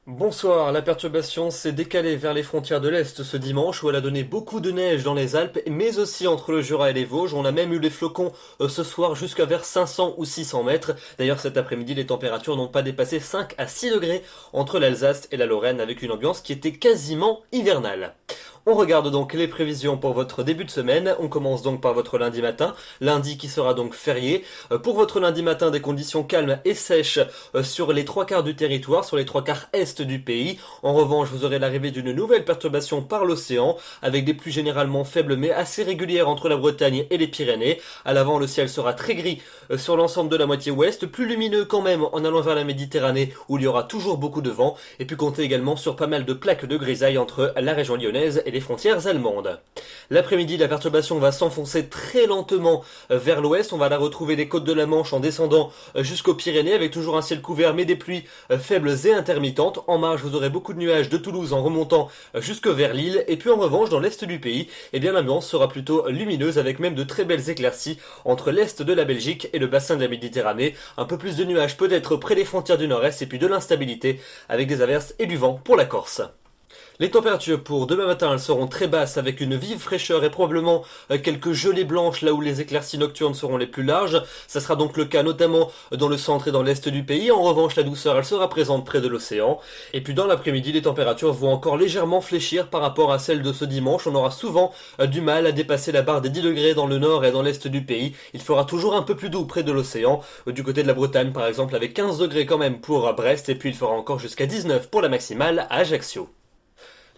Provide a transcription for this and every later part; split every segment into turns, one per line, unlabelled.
Bonsoir, la perturbation s'est décalée vers les frontières de l'Est ce dimanche où elle a donné beaucoup de neige dans les Alpes, mais aussi entre le Jura et les Vosges. On a même eu des flocons ce soir jusqu'à vers 500 ou 600 mètres. D'ailleurs cet après-midi les températures n'ont pas dépassé 5 à 6 degrés entre l'Alsace et la Lorraine avec une ambiance qui était quasiment hivernale. On regarde donc les prévisions pour votre début de semaine. On commence donc par votre lundi matin, lundi qui sera donc férié. Pour votre lundi matin, des conditions calmes et sèches sur les trois quarts du territoire, sur les trois quarts est du pays. En revanche, vous aurez l'arrivée d'une nouvelle perturbation par l'océan, avec des pluies généralement faibles mais assez régulières entre la Bretagne et les Pyrénées. À l'avant, le ciel sera très gris sur l'ensemble de la moitié ouest, plus lumineux quand même en allant vers la Méditerranée où il y aura toujours beaucoup de vent, et puis comptez également sur pas mal de plaques de grisaille entre la région lyonnaise et les frontières allemandes. L'après-midi, la perturbation va s'enfoncer très lentement vers l'ouest. On va la retrouver des côtes de la Manche en descendant jusqu'aux Pyrénées avec toujours un ciel couvert mais des pluies faibles et intermittentes. En marge, vous aurez beaucoup de nuages de Toulouse en remontant jusque vers Lille. Et puis en revanche, dans l'est du pays, eh bien l'ambiance sera plutôt lumineuse avec même de très belles éclaircies entre l'est de la Belgique et le bassin de la Méditerranée. Un peu plus de nuages peut-être près des frontières du nord-est et puis de l'instabilité avec des averses et du vent pour la Corse. Les températures pour demain matin, elles seront très basses avec une vive fraîcheur et probablement quelques gelées blanches là où les éclaircies nocturnes seront les plus larges. Ça sera donc le cas notamment dans le centre et dans l'est du pays. En revanche, la douceur, elle sera présente près de l'océan. Et puis dans l'après-midi, les températures vont encore légèrement fléchir par rapport à celles de ce dimanche. On aura souvent du mal à dépasser la barre des 10 degrés dans le nord et dans l'est du pays. Il fera toujours un peu plus doux près de l'océan. Du côté de la Bretagne, par exemple, avec 15 degrés quand même pour Brest. Et puis il fera encore jusqu'à 19 pour la maximale à Ajaccio.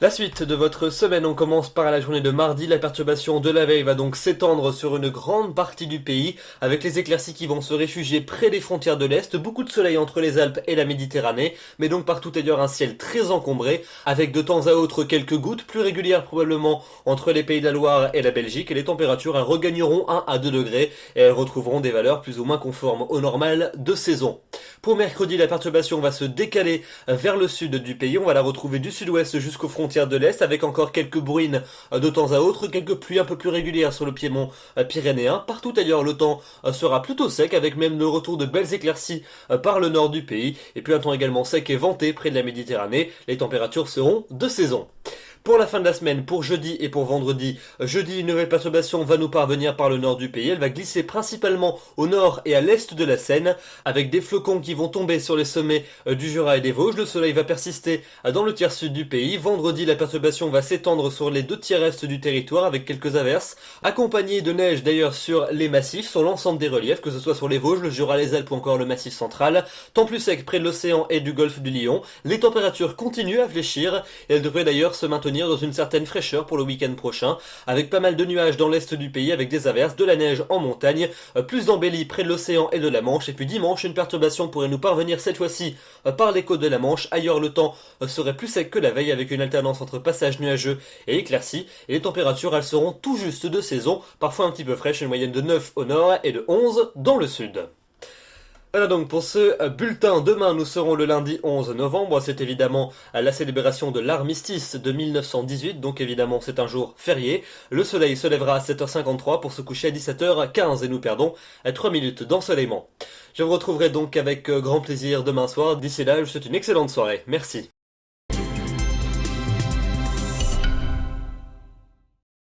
La suite de votre semaine, on commence par la journée de mardi. La perturbation de la veille va donc s'étendre sur une grande partie du pays, avec les éclaircies qui vont se réfugier près des frontières de l'Est, beaucoup de soleil entre les Alpes et la Méditerranée, mais donc partout ailleurs un ciel très encombré, avec de temps à autre quelques gouttes, plus régulières probablement entre les Pays de la Loire et la Belgique, et les températures elles regagneront 1 à 2 degrés, et elles retrouveront des valeurs plus ou moins conformes au normal de saison. Pour mercredi, la perturbation va se décaler vers le sud du pays, on va la retrouver du sud-ouest jusqu'aux frontières de l'Est avec encore quelques bruines de temps à autre, quelques pluies un peu plus régulières sur le piémont pyrénéen. Partout ailleurs le temps sera plutôt sec avec même le retour de belles éclaircies par le nord du pays et puis un temps également sec et venté près de la Méditerranée. Les températures seront de saison. Pour la fin de la semaine, pour jeudi et pour vendredi, jeudi, une nouvelle perturbation va nous parvenir par le nord du pays. Elle va glisser principalement au nord et à l'est de la Seine, avec des flocons qui vont tomber sur les sommets du Jura et des Vosges. Le soleil va persister dans le tiers sud du pays. Vendredi, la perturbation va s'étendre sur les deux tiers est du territoire, avec quelques averses, accompagnées de neige d'ailleurs sur les massifs, sur l'ensemble des reliefs, que ce soit sur les Vosges, le Jura, les Alpes ou encore le Massif central. Temps plus sec près de l'océan et du golfe du Lion. Les températures continuent à fléchir, et elles devraient d'ailleurs se maintenir dans une certaine fraîcheur pour le week-end prochain, avec pas mal de nuages dans l'est du pays, avec des averses, de la neige en montagne, plus d'embellie près de l'océan et de la Manche, et puis dimanche, une perturbation pourrait nous parvenir cette fois-ci par les côtes de la Manche. Ailleurs, le temps serait plus sec que la veille, avec une alternance entre passages nuageux et éclaircies, et les températures, elles seront tout juste de saison, parfois un petit peu fraîches, une moyenne de 9 au nord et de 11 dans le sud. Voilà donc pour ce bulletin. Demain nous serons le lundi 11 novembre, c'est évidemment la célébration de l'armistice de 1918, donc évidemment c'est un jour férié. Le soleil se lèvera à 7h53 pour se coucher à 17h15 et nous perdons 3 minutes d'ensoleillement. Je vous retrouverai donc avec grand plaisir demain soir. D'ici là, je vous souhaite une excellente soirée. Merci.